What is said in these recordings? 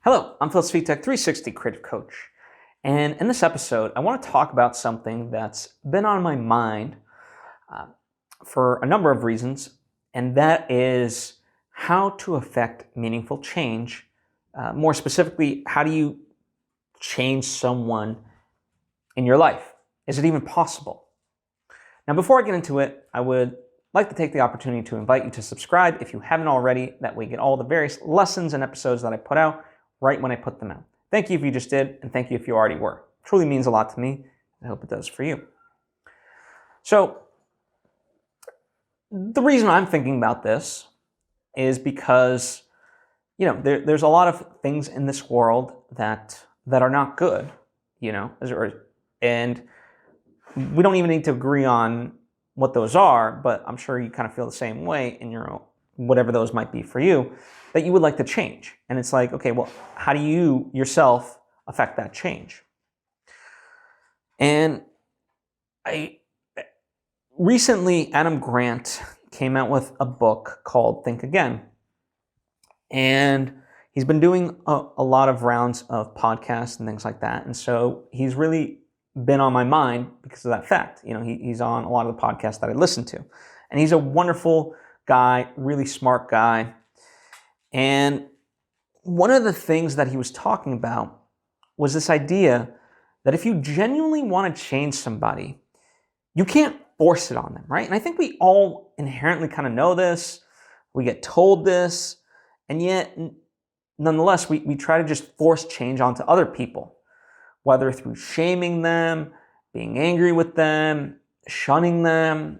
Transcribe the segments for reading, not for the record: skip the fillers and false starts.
Hello, I'm Phil Svitek, 360 Creative Coach. And in this episode, I want to talk about something that's been on my mind for a number of reasons, and that is how to affect meaningful change. More specifically, how do you change someone in your life? Is it even possible? Now, before I get into it, I would like to take the opportunity to invite you to subscribe if you haven't already. That way you get all the various lessons and episodes that I put out right when I put them out. Thank you if you just did, and thank you if you already were. It truly means a lot to me. I hope it does for you. So, the reason I'm thinking about this is because, there's a lot of things in this world that are not good, and we don't even need to agree on what those are, but I'm sure you kind of feel the same way in your own, whatever those might be for you, that you would like to change. And it's like, okay, well, how do you yourself affect that change? And recently, Adam Grant came out with a book called Think Again. And he's been doing a lot of rounds of podcasts and things like that. And so he's really been on my mind because of that fact. He's on a lot of the podcasts that I listen to. And he's a wonderful guy, really smart guy. And one of the things that he was talking about was this idea that if you genuinely want to change somebody, you can't force it on them, right? And I think we all inherently kind of know this. We get told this, and yet, nonetheless, we try to just force change onto other people, whether through shaming them, being angry with them, shunning them,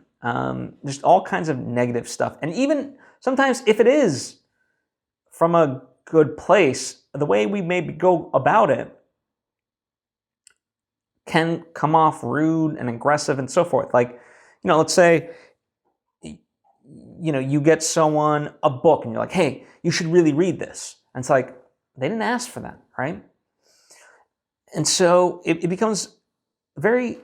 just all kinds of negative stuff. And even sometimes if it is from a good place, the way we maybe go about it can come off rude and aggressive and so forth. Like, let's say, you get someone a book and you're like, hey, you should really read this. And it's like, they didn't ask for that, right? And so it becomes very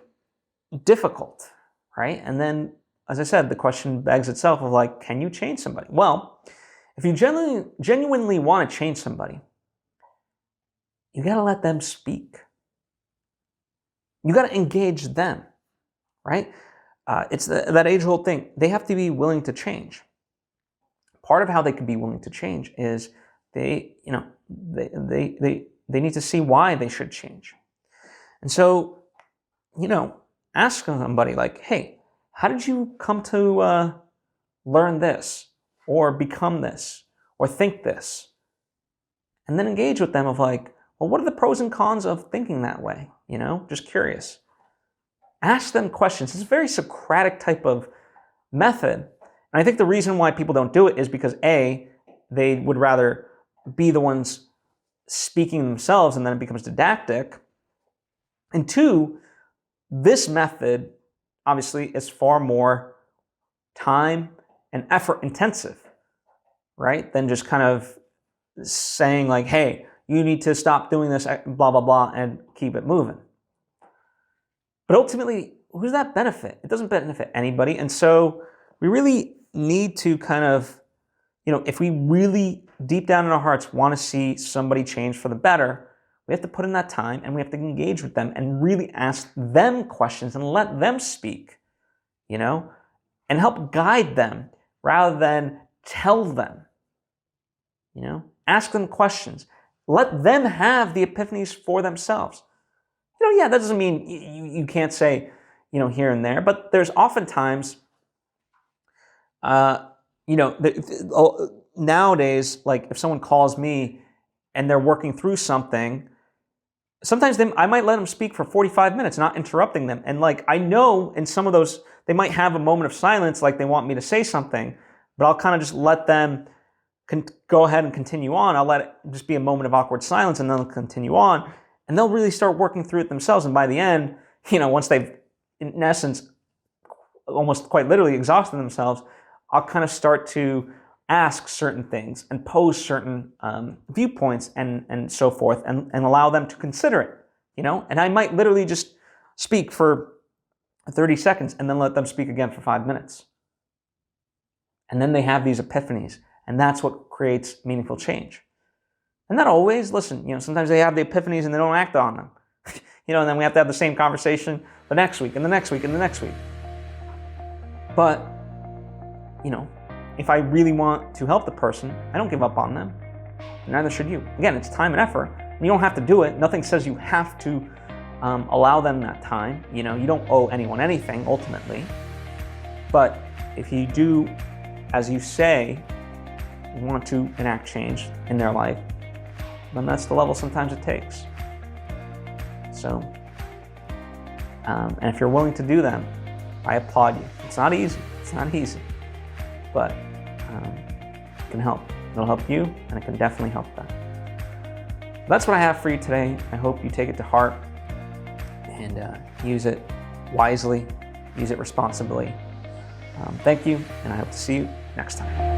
difficult, right? And then, as I said, the question begs itself of like, can you change somebody? Well, if you genuinely want to change somebody, you got to let them speak. You got to engage them, right? It's that age-old thing. They have to be willing to change. Part of how they can be willing to change is they need to see why they should change. And so, ask somebody like, hey, how did you come to learn this or become this or think this? And then engage with them of like, well, what are the pros and cons of thinking that way? Just curious. Ask them questions. It's a very Socratic type of method. And I think the reason why people don't do it is because A, they would rather be the ones speaking themselves and then it becomes didactic. And two, this method obviously is far more time and effort intensive, right? Than just kind of saying like, hey, you need to stop doing this, blah, blah, blah, and keep it moving. But ultimately, who's that benefit? It doesn't benefit anybody. And so we really need to kind of, if we really deep down in our hearts want to see somebody change for the better, we have to put in that time and we have to engage with them and really ask them questions and let them speak, and help guide them rather than tell them, ask them questions. Let them have the epiphanies for themselves. That doesn't mean you can't say, here and there, but there's oftentimes, nowadays, like if someone calls me and they're working through something, sometimes I might let them speak for 45 minutes, not interrupting them. And like, I know in some of those, they might have a moment of silence, like they want me to say something, but I'll kind of just let them go ahead and continue on. I'll let it just be a moment of awkward silence and then they'll continue on. And they'll really start working through it themselves. And by the end, once they've, in essence, almost quite literally exhausted themselves, I'll kind of start to ask certain things and pose certain viewpoints and so forth and allow them to consider it, And I might literally just speak for 30 seconds and then let them speak again for 5 minutes. And then they have these epiphanies. And that's what creates meaningful change. And not always. Listen, sometimes they have the epiphanies and they don't act on them. And then we have to have the same conversation the next week and the next week and the next week. But, if I really want to help the person, I don't give up on them. Neither should you. Again, it's time and effort. And you don't have to do it. Nothing says you have to allow them that time. You don't owe anyone anything, ultimately. But if you do, as you say, want to enact change in their life, then that's the level sometimes it takes. So, and if you're willing to do that, I applaud you. It's not easy. But it can help. It'll help you, and it can definitely help them. That's what I have for you today. I hope you take it to heart and use it wisely, use it responsibly. Thank you, and I hope to see you next time.